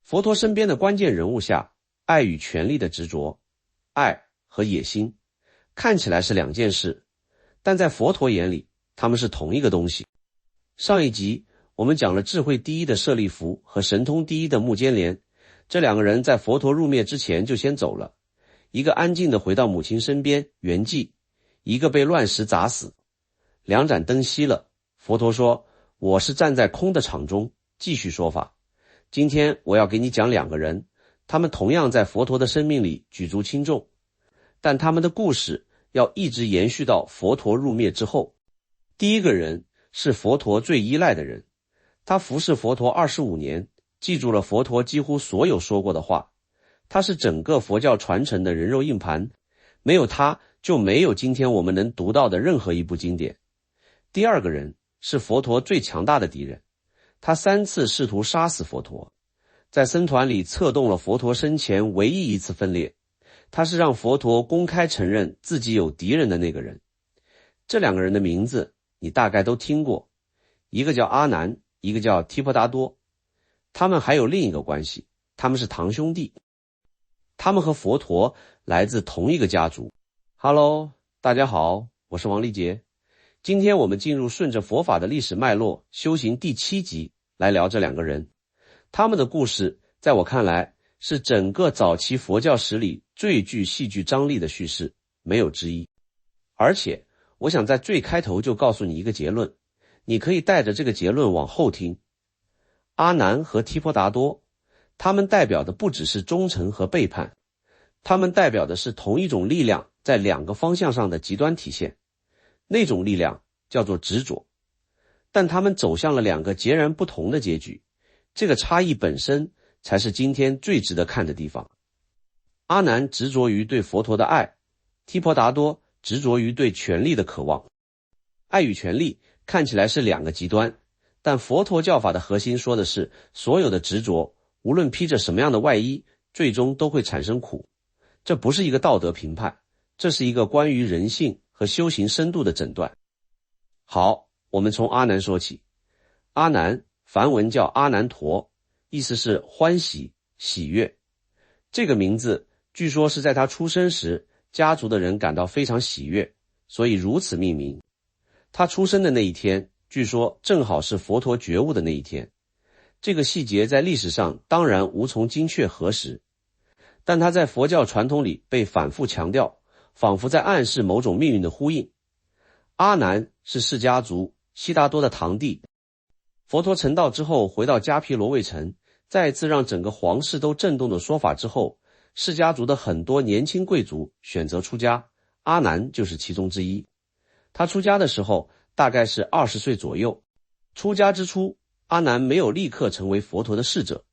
佛陀身边的关键人物下，爱与权力的执着，爱和野心，看起来是两件事，但在佛陀眼里，他们是同一个东西。上一集我们讲了智慧第一的舍利弗和神通第一的目犍连，这两个人在佛陀入灭之前就先走了，一个安静地回到母亲身边圆寂，一个被乱石砸死。两盏灯熄了，佛陀说，我是站在空的场中继续说法。今天我要给你讲两个人，他们同样在佛陀的生命里举足轻重，但他们的故事要一直延续到佛陀入灭之后。第一个人是佛陀最依赖的人，他服侍佛陀25年，记住了佛陀几乎所有说过的话，他是整个佛教传承的人肉硬盘，没有他就没有今天我们能读到的任何一部经典。第二个人是佛陀最强大的敌人，他3次试图杀死佛陀，在僧团里策动了佛陀生前唯一一次分裂，他是让佛陀公开承认自己有敌人的那个人。这两个人的名字你大概都听过，一个叫阿难，一个叫提婆达多。他们还有另一个关系，他们是堂兄弟，他们和佛陀来自同一个家族。Hello， 大家好，我是王立杰。今天我们进入顺着佛法的历史脉络修行第7集来聊这两个人。他们的故事在我看来是整个早期佛教史里最具戏剧张力的叙事，没有之一。而且我想在最开头就告诉你一个结论，你可以带着这个结论往后听。阿难和提婆达多，他们代表的不只是忠诚和背叛，他们代表的是同一种力量在两个方向上的极端体现，那种力量叫做执着。但他们走向了两个截然不同的结局，这个差异本身才是今天最值得看的地方。阿难执着于对佛陀的爱，提婆达多执着于对权力的渴望。爱与权力看起来是两个极端，但佛陀教法的核心说的是，所有的执着无论披着什么样的外衣，最终都会产生苦。这不是一个道德评判，这是一个关于人性和修行深度的诊断。好，我们从阿难说起。阿难梵文叫阿难陀，意思是欢喜喜悦。这个名字据说是在他出生时家族的人感到非常喜悦，所以如此命名。他出生的那一天据说正好是佛陀觉悟的那一天，这个细节在历史上当然无从精确核实，但他在佛教传统里被反复强调，仿佛在暗示某种命运的呼应。阿难是释迦族悉达多的堂弟，佛陀成道之后回到迦毗罗卫城，再次让整个皇室都震动的说法之后，释迦族的很多年轻贵族选择出家，阿难就是其中之一。他出家的时候大概是20岁左右。出家之初，阿难没有立刻成为佛陀的侍者。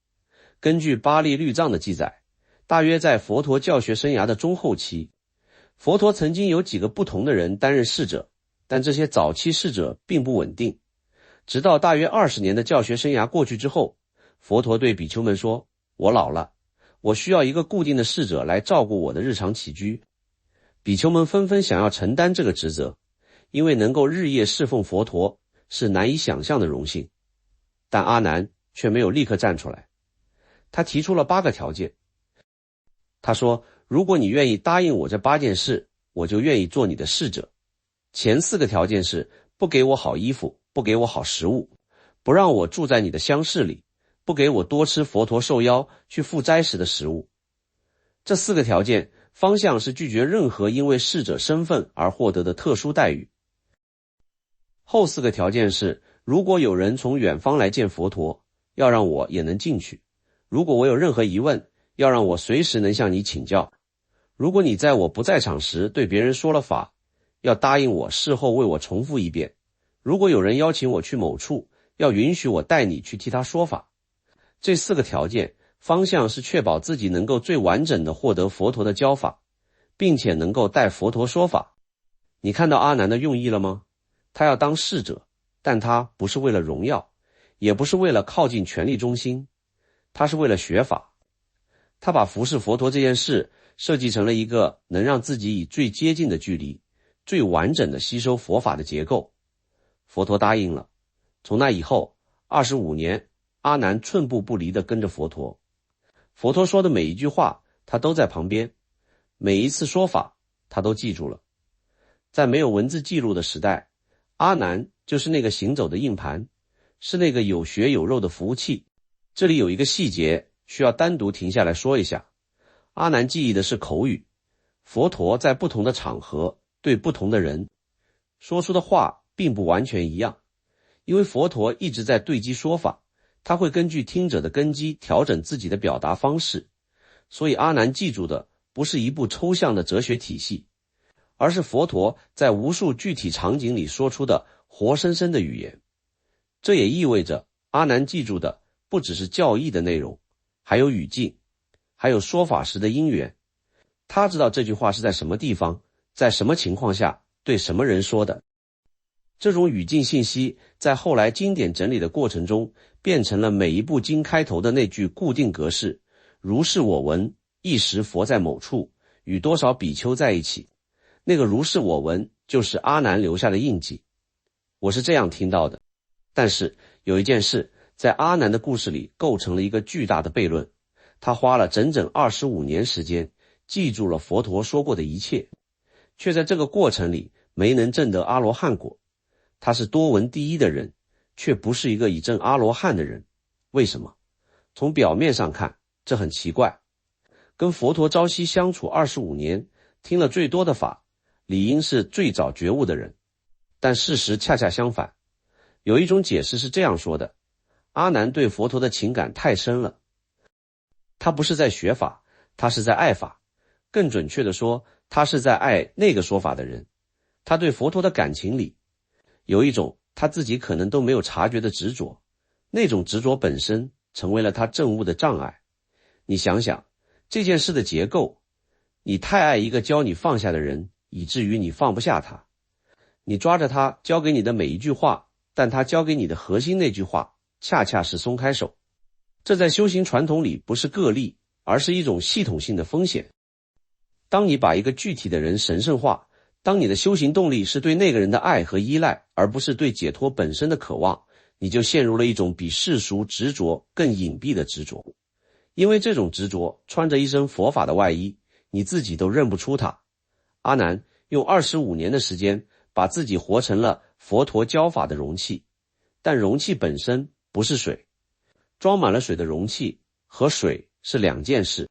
根据巴利律藏的记载，大约在佛陀教学生涯的中后期，佛陀曾经有几个不同的人担任侍者，但这些早期侍者并不稳定。直到大约20年的教学生涯过去之后，佛陀对比丘们说，我老了，我需要一个固定的侍者来照顾我的日常起居。比丘们纷纷想要承担这个职责，因为能够日夜侍奉佛陀是难以想象的荣幸。但阿难却没有立刻站出来，他提出了8个条件。他说，如果你愿意答应我这8件事，我就愿意做你的侍者。前4个条件是，不给我好衣服，不给我好食物，不让我住在你的厢室里，不给我多吃佛陀受邀去赴斋时的食物。这4个条件方向是拒绝任何因为侍者身份而获得的特殊待遇。后4个条件是，如果有人从远方来见佛陀，要让我也能进去；如果我有任何疑问，要让我随时能向你请教；如果你在我不在场时对别人说了法，要答应我事后为我重复一遍；如果有人邀请我去某处，要允许我带你去替他说法。这4个条件方向是确保自己能够最完整地获得佛陀的教法，并且能够代佛陀说法。你看到阿难的用意了吗？他要当侍者，但他不是为了荣耀，也不是为了靠近权力中心，他是为了学法。他把服侍佛陀这件事设计成了一个能让自己以最接近的距离，最完整的吸收佛法的结构。佛陀答应了。从那以后25年，阿难寸步不离地跟着佛陀。佛陀说的每一句话他都在旁边，每一次说法他都记住了。在没有文字记录的时代，阿难就是那个行走的硬盘，是那个有血有肉的服务器。这里有一个细节需要单独停下来说一下，阿难记忆的是口语，佛陀在不同的场合对不同的人说出的话并不完全一样，因为佛陀一直在对机说法，他会根据听者的根基调整自己的表达方式，所以阿难记住的不是一部抽象的哲学体系，而是佛陀在无数具体场景里说出的活生生的语言。这也意味着阿难记住的不只是教义的内容，还有语境，还有说法时的因缘。他知道这句话是在什么地方，在什么情况下对什么人说的。这种语境信息在后来经典整理的过程中，变成了每一部经开头的那句固定格式：如是我闻，一时佛在某处，与多少比丘在一起。那个如是我闻就是阿难留下的印记。我是这样听到的。但是有一件事在阿难的故事里构成了一个巨大的悖论，他花了整整25年时间记住了佛陀说过的一切，却在这个过程里没能证得阿罗汉果。他是多闻第一的人，却不是一个已证阿罗汉的人。为什么？从表面上看，这很奇怪。跟佛陀朝夕相处25年，听了最多的法，理应是最早觉悟的人。但事实恰恰相反。有一种解释是这样说的：阿难对佛陀的情感太深了，他不是在学法，他是在爱法。更准确地说，他是在爱那个说法的人。他对佛陀的感情里有一种他自己可能都没有察觉的执着，那种执着本身成为了他证悟的障碍。你想想这件事的结构，你太爱一个教你放下的人，以至于你放不下他。你抓着他教给你的每一句话，但他教给你的核心那句话恰恰是松开手。这在修行传统里不是个例，而是一种系统性的风险。当你把一个具体的人神圣化，当你的修行动力是对那个人的爱和依赖，而不是对解脱本身的渴望，你就陷入了一种比世俗执着更隐蔽的执着。因为这种执着穿着一身佛法的外衣，你自己都认不出它。阿难用25年的时间把自己活成了佛陀教法的容器，但容器本身不是水，装满了水的容器和水是两件事。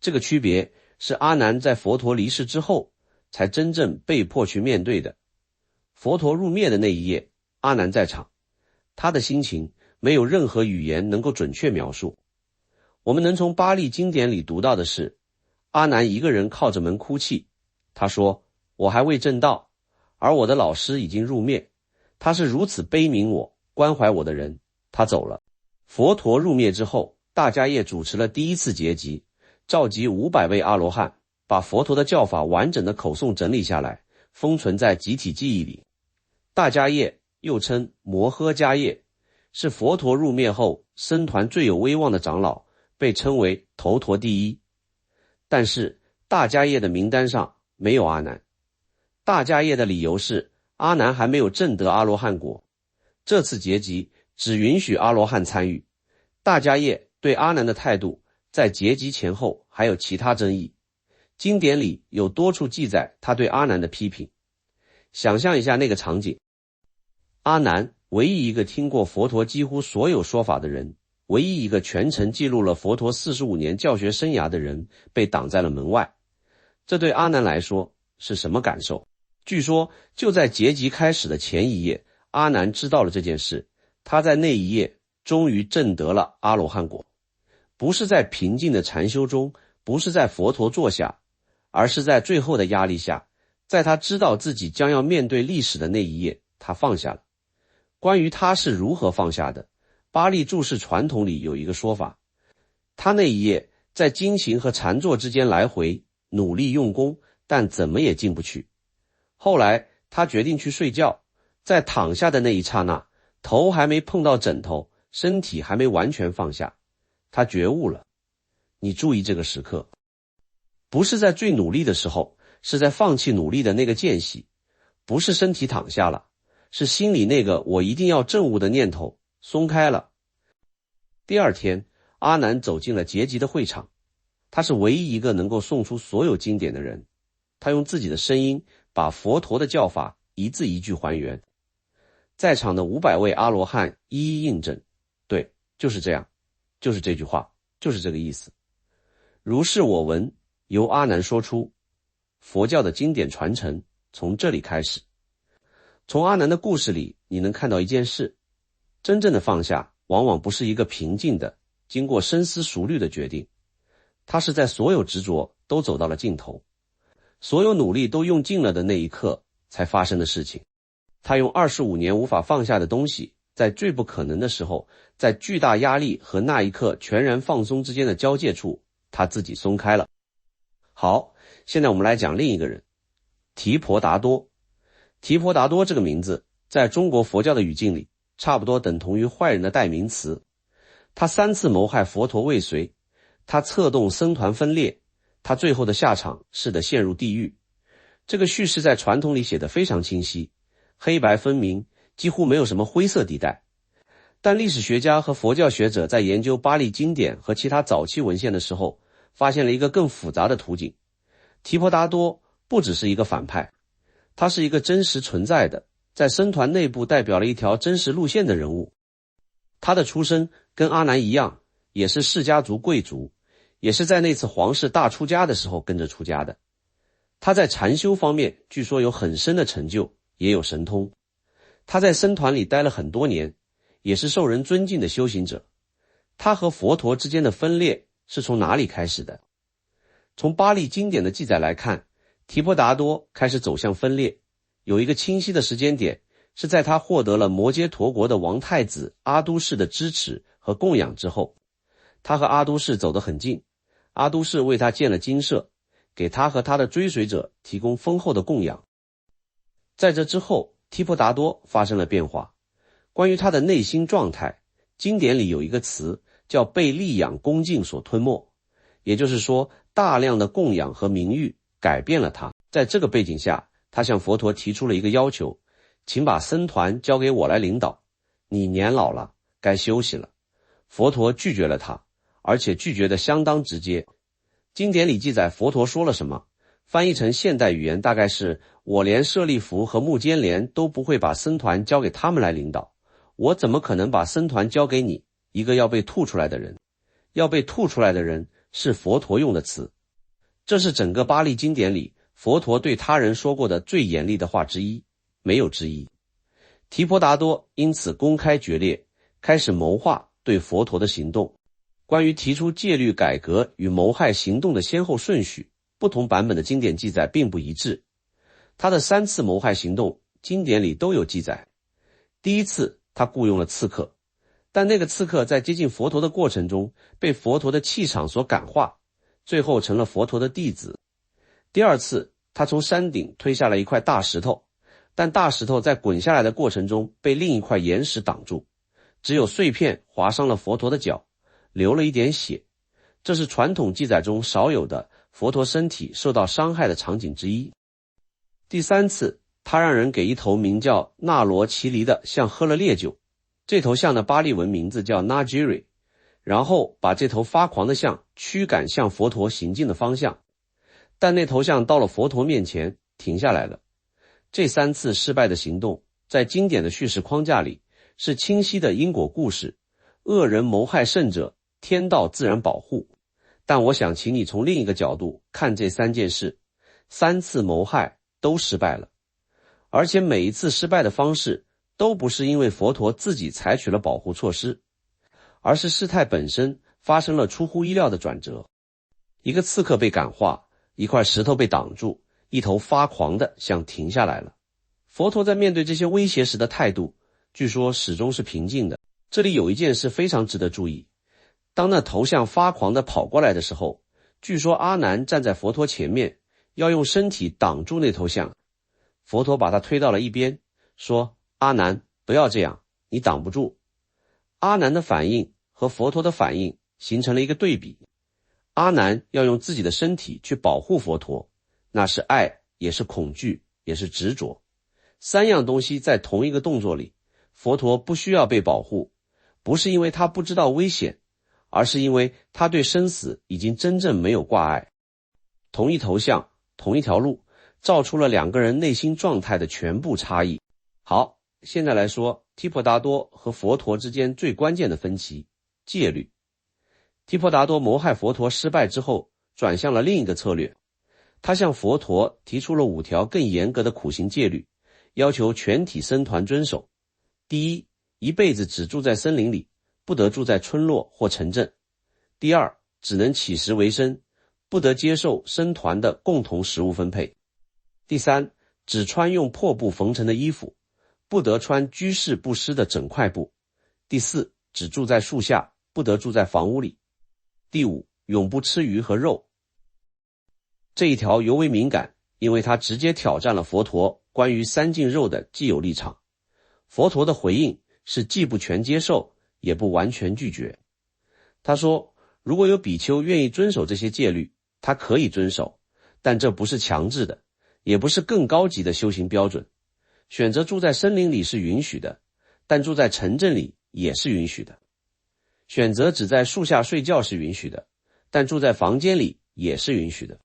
这个区别是阿难在佛陀离世之后才真正被迫去面对的。佛陀入灭的那一夜，阿难在场，他的心情没有任何语言能够准确描述。我们能从巴利经典里读到的是，阿难一个人靠着门哭泣，他说：我还未证道，而我的老师已经入灭，他是如此悲悯我关怀我的人，他走了。佛陀入灭之后，大迦叶主持了第一次结集，召集500位阿罗汉，把佛陀的教法完整的口诵整理下来，封存在集体记忆里。大迦叶又称摩诃迦叶，是佛陀入灭后僧团最有威望的长老，被称为头陀第一。但是大迦叶的名单上没有阿难。大迦叶的理由是阿难还没有证得阿罗汉果，这次结集只允许阿罗汉参与。大迦叶对阿难的态度在结集前后还有其他争议，经典里有多处记载他对阿难的批评。想象一下那个场景，阿难唯一一个听过佛陀几乎所有说法的人，唯一一个全程记录了佛陀45年教学生涯的人，被挡在了门外。这对阿难来说是什么感受？据说就在结集开始的前一夜，阿难知道了这件事，他在那一夜终于证得了阿罗汉果。不是在平静的禅修中，不是在佛陀座下，而是在最后的压力下，在他知道自己将要面对历史的那一夜，他放下了。关于他是如何放下的，巴利注释传统里有一个说法，他那一夜在经行和禅坐之间来回努力用功，但怎么也进不去。后来他决定去睡觉，在躺下的那一刹那，头还没碰到枕头，身体还没完全放下，他觉悟了。你注意这个时刻，不是在最努力的时候，是在放弃努力的那个间隙，不是身体躺下了，是心里那个我一定要证悟的念头松开了。第二天，阿难走进了结集的会场，他是唯一一个能够诵出所有经典的人，他用自己的声音把佛陀的教法一字一句还原。在场的500位阿罗汉一一印证，对，就是这样，就是这句话，就是这个意思。如是我闻，由阿难说出，佛教的经典传承从这里开始。从阿难的故事里，你能看到一件事，真正的放下往往不是一个平静的经过深思熟虑的决定，他是在所有执着都走到了尽头，所有努力都用尽了的那一刻才发生的事情。他用25年无法放下的东西，在最不可能的时候，在巨大压力和那一刻全然放松之间的交界处，他自己松开了。好，现在我们来讲另一个人，提婆达多。提婆达多这个名字在中国佛教的语境里差不多等同于坏人的代名词。他3次谋害佛陀未遂，他策动僧团分裂，他最后的下场是得陷入地狱。这个叙事在传统里写得非常清晰，黑白分明，几乎没有什么灰色地带。但历史学家和佛教学者在研究巴利经典和其他早期文献的时候，发现了一个更复杂的图景。提婆达多不只是一个反派，他是一个真实存在的，在僧团内部代表了一条真实路线的人物。他的出身跟阿难一样，也是世家族贵族，也是在那次皇室大出家的时候跟着出家的。他在禅修方面据说有很深的成就，也有神通。他在僧团里待了很多年，也是受人尊敬的修行者。他和佛陀之间的分裂是从哪里开始的？从巴利经典的记载来看，提婆达多开始走向分裂，有一个清晰的时间点，是在他获得了摩揭陀国的王太子阿都氏的支持和供养之后。他和阿都氏走得很近，阿都氏为他建了精舍，给他和他的追随者提供丰厚的供养。在这之后，提婆达多发生了变化。关于他的内心状态，经典里有一个词叫被利养恭敬所吞没，也就是说，大量的供养和名誉改变了他。在这个背景下，他向佛陀提出了一个要求，请把僧团交给我来领导，你年老了，该休息了。佛陀拒绝了他，而且拒绝的相当直接。经典里记载佛陀说了什么，翻译成现代语言大概是，我连舍利弗和目犍连都不会把僧团交给他们来领导，我怎么可能把僧团交给你，一个要被吐出来的人。要被吐出来的人是佛陀用的词，这是整个巴利经典里佛陀对他人说过的最严厉的话之一，没有之一。提婆达多因此公开决裂，开始谋划对佛陀的行动。关于提出戒律改革与谋害行动的先后顺序，不同版本的经典记载并不一致。他的3次谋害行动，经典里都有记载。第一次，他雇佣了刺客，但那个刺客在接近佛陀的过程中，被佛陀的气场所感化，最后成了佛陀的弟子。第二次，他从山顶推下了一块大石头，但大石头在滚下来的过程中被另一块岩石挡住，只有碎片划伤了佛陀的脚，流了一点血。这是传统记载中少有的佛陀身体受到伤害的场景之一。第3次，他让人给一头名叫纳罗奇离的象喝了烈酒，这头象的巴利文名字叫 Najiri， 然后把这头发狂的象驱赶向佛陀行进的方向。但那头象到了佛陀面前停下来了。这3次失败的行动在经典的叙事框架里是清晰的因果故事，恶人谋害圣者，天道自然保护。但我想请你从另一个角度看这3件事，3次谋害都失败了，而且每一次失败的方式都不是因为佛陀自己采取了保护措施，而是事态本身发生了出乎意料的转折。一个刺客被感化，一块石头被挡住，一头发狂的象停下来了。佛陀在面对这些威胁时的态度，据说始终是平静的。这里有一件事非常值得注意，当那头象发狂的跑过来的时候，据说阿难站在佛陀前面，要用身体挡住那头象。佛陀把他推到了一边，说，阿难，不要这样，你挡不住。阿难的反应和佛陀的反应形成了一个对比。阿难要用自己的身体去保护佛陀，那是爱，也是恐惧，也是执着。3样东西在同一个动作里，佛陀不需要被保护，不是因为他不知道危险，而是因为他对生死已经真正没有挂碍。同一头像，同一条路，照出了两个人内心状态的全部差异。好，现在来说提婆达多和佛陀之间最关键的分歧，戒律。提婆达多谋害佛陀失败之后，转向了另一个策略。他向佛陀提出了5条更严格的苦行戒律，要求全体僧团遵守。第一，一辈子只住在森林里，不得住在村落或城镇。第二，只能乞食为生，不得接受僧团的共同食物分配。第三，只穿用破布缝成的衣服，不得穿居室不湿的整块布。第四，只住在树下，不得住在房屋里。第五，永不吃鱼和肉。这一条尤为敏感，因为它直接挑战了佛陀关于3禁肉的既有立场。佛陀的回应是既不全接受，也不完全拒绝。他说，如果有比丘愿意遵守这些戒律，他可以遵守，但这不是强制的，也不是更高级的修行标准。选择住在森林里是允许的，但住在城镇里也是允许的。选择只在树下睡觉是允许的，但住在房间里也是允许的。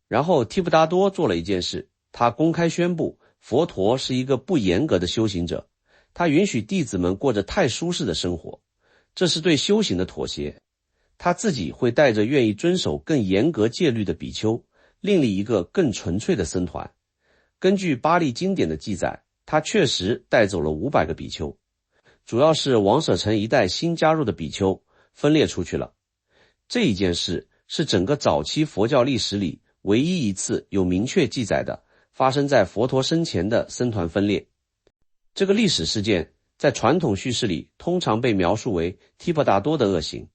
然后提婆达多做了一件事，他公开宣布佛陀是一个不严格的修行者，他允许弟子们过着太舒适的生活，这是对修行的妥协。他自己会带着愿意遵守更严格戒律的比丘，另立一个更纯粹的僧团。根据巴利经典的记载，他确实带走了500个比丘，主要是王舍城一带新加入的比丘分裂出去了。这一件事是整个早期佛教历史里唯一一次有明确记载的发生在佛陀生前的僧团分裂。这个历史事件在传统叙事里通常被描述为提婆达多的恶行，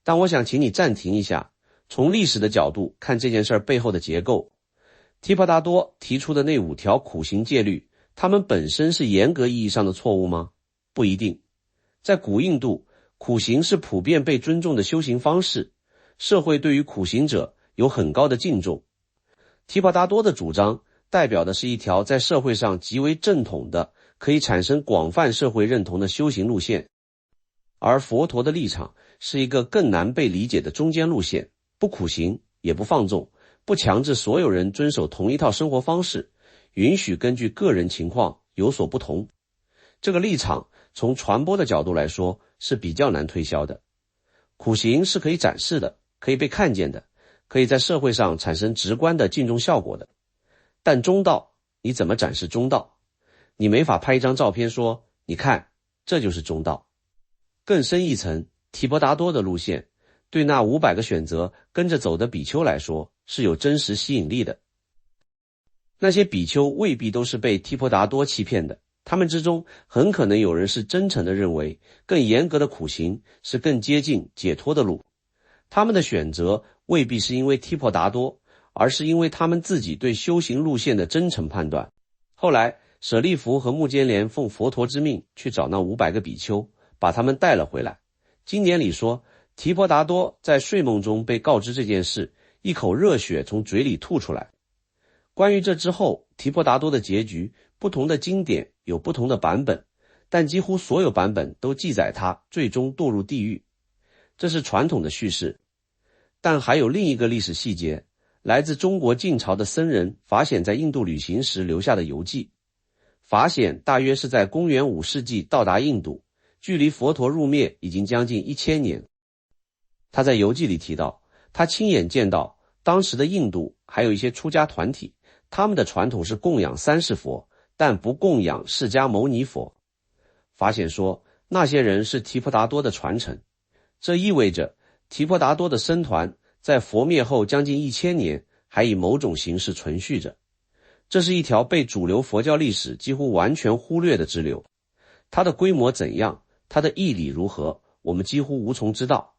但我想请你暂停一下，从历史的角度看这件事背后的结构。提婆达多提出的那5条苦行戒律，它们本身是严格意义上的错误吗？不一定。在古印度，苦行是普遍被尊重的修行方式，社会对于苦行者有很高的敬重。提婆达多的主张代表的是一条在社会上极为正统的，可以产生广泛社会认同的修行路线，而佛陀的立场是一个更难被理解的中间路线，不苦行，也不放纵，不强制所有人遵守同一套生活方式，允许根据个人情况有所不同。这个立场从传播的角度来说是比较难推销的。苦行是可以展示的，可以被看见的，可以在社会上产生直观的敬重效果的。但中道，你怎么展示中道？你没法拍一张照片说，你看，这就是中道。更深一层，提婆达多的路线对那500个选择跟着走的比丘来说是有真实吸引力的。那些比丘未必都是被提婆达多欺骗的，他们之中很可能有人是真诚地认为更严格的苦行是更接近解脱的路。他们的选择未必是因为提婆达多，而是因为他们自己对修行路线的真诚判断。后来舍利弗和目犍连奉佛陀之命去找那500个比丘，把他们带了回来。经典里说，提婆达多在睡梦中被告知这件事，一口热血从嘴里吐出来。关于这之后提婆达多的结局，不同的经典有不同的版本，但几乎所有版本都记载他最终堕入地狱。这是传统的叙事。但还有另一个历史细节，来自中国晋朝的僧人法显在印度旅行时留下的游记。法显大约是在公元5世纪到达印度，距离佛陀入灭已经将近1000年。他在游记里提到，他亲眼见到当时的印度还有一些出家团体，他们的传统是供养3世佛，但不供养释迦牟尼佛。法显说，那些人是提婆达多的传承，这意味着提婆达多的僧团在佛灭后将近1000年还以某种形式存续着。这是一条被主流佛教历史几乎完全忽略的支流，它的规模怎样，它的义理如何，我们几乎无从知道。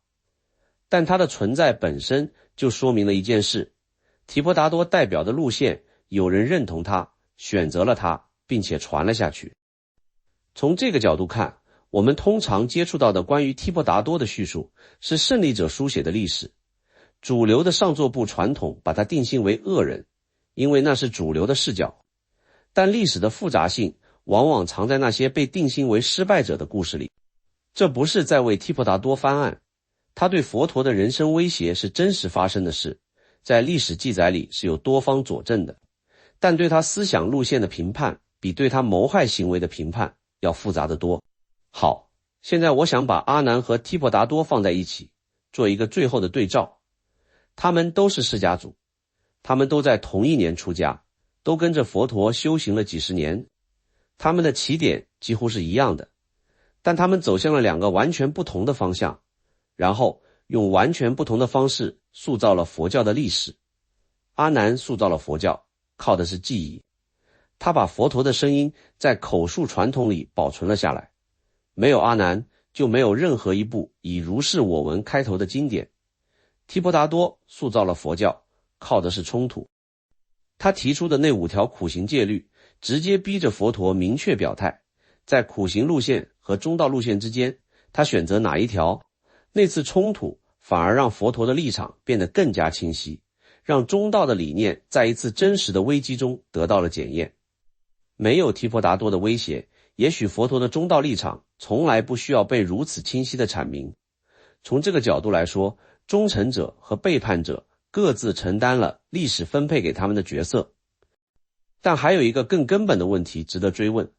但它的存在本身就说明了一件事，提婆达多代表的路线，有人认同它，选择了它，并且传了下去。从这个角度看，我们通常接触到的关于提婆达多的叙述是胜利者书写的历史，主流的上座部传统把它定性为恶人，因为那是主流的视角。但历史的复杂性往往藏在那些被定性为失败者的故事里。这不是在为提婆达多翻案，他对佛陀的人生威胁是真实发生的事，在历史记载里是有多方佐证的，但对他思想路线的评判比对他谋害行为的评判要复杂得多。好，现在我想把阿难和提婆达多放在一起，做一个最后的对照。他们都是释迦族，他们都在同一年出家，都跟着佛陀修行了几十年，他们的起点几乎是一样的，但他们走向了两个完全不同的方向，然后用完全不同的方式塑造了佛教的历史。阿难塑造了佛教，靠的是记忆，他把佛陀的声音在口述传统里保存了下来。没有阿难，就没有任何一部以如是我闻开头的经典。提婆达多塑造了佛教，靠的是冲突。他提出的那5条苦行戒律，直接逼着佛陀明确表态，在苦行路线和中道路线之间，他选择哪一条？那次冲突反而让佛陀的立场变得更加清晰，让中道的理念在一次真实的危机中得到了检验。没有提婆达多的威胁，也许佛陀的中道立场从来不需要被如此清晰的阐明。从这个角度来说，忠诚者和背叛者各自承担了历史分配给他们的角色。但还有一个更根本的问题值得追问，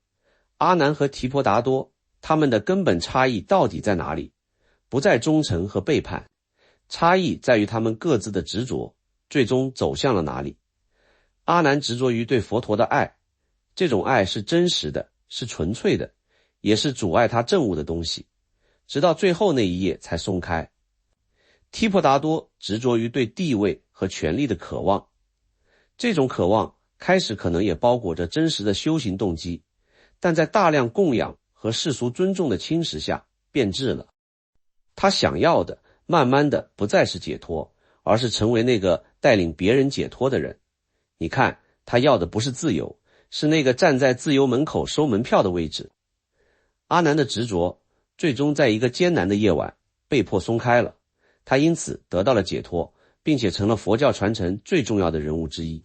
阿难和提婆达多，他们的根本差异到底在哪里？不在忠诚和背叛，差异在于他们各自的执着，最终走向了哪里？阿难执着于对佛陀的爱，这种爱是真实的，是纯粹的，也是阻碍他证悟的东西，直到最后那一页才松开。提婆达多执着于对地位和权力的渴望，这种渴望开始可能也包裹着真实的修行动机，但在大量供养和世俗尊重的侵蚀下变质了。他想要的慢慢的不再是解脱，而是成为那个带领别人解脱的人。你看，他要的不是自由，是那个站在自由门口收门票的位置。阿难的执着最终在一个艰难的夜晚被迫松开了，他因此得到了解脱，并且成了佛教传承最重要的人物之一。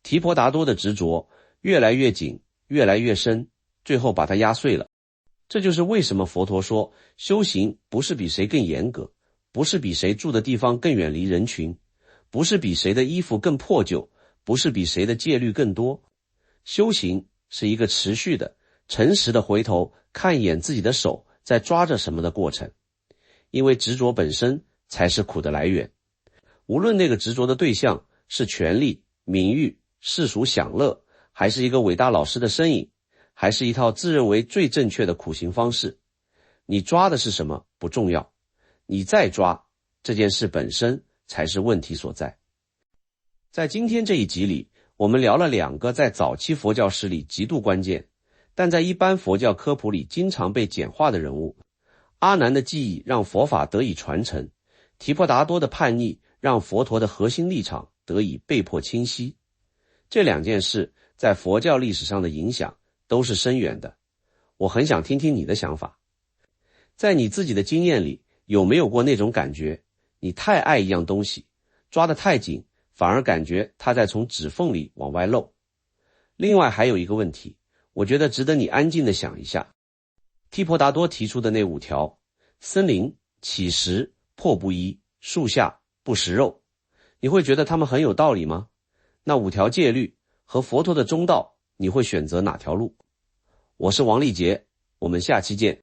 提婆达多的执着越来越紧，越来越深，最后把他压碎了。这就是为什么佛陀说，修行不是比谁更严格，不是比谁住的地方更远离人群，不是比谁的衣服更破旧，不是比谁的戒律更多。修行是一个持续的、诚实的回头看一眼自己的手在抓着什么的过程，因为执着本身才是苦的来源。无论那个执着的对象是权力、名誉、世俗享乐，还是一个伟大老师的身影，还是一套自认为最正确的苦行方式，你抓的是什么不重要，你再抓，这件事本身才是问题所在。在今天这一集里，我们聊了2个在早期佛教史里极度关键，但在一般佛教科普里经常被简化的人物。阿难的记忆让佛法得以传承，提婆达多的叛逆让佛陀的核心立场得以被迫清晰。这2件事在佛教历史上的影响都是深远的。我很想听听你的想法。在你自己的经验里，有没有过那种感觉，你太爱一样东西，抓得太紧，反而感觉它在从指缝里往外漏？另外还有一个问题，我觉得值得你安静地想一下。提婆达多提出的那5条，森林乞食、破不衣、树下不食肉，你会觉得他们很有道理吗？那5条戒律和佛陀的中道，你会选择哪条路？我是王立杰，我们下期见。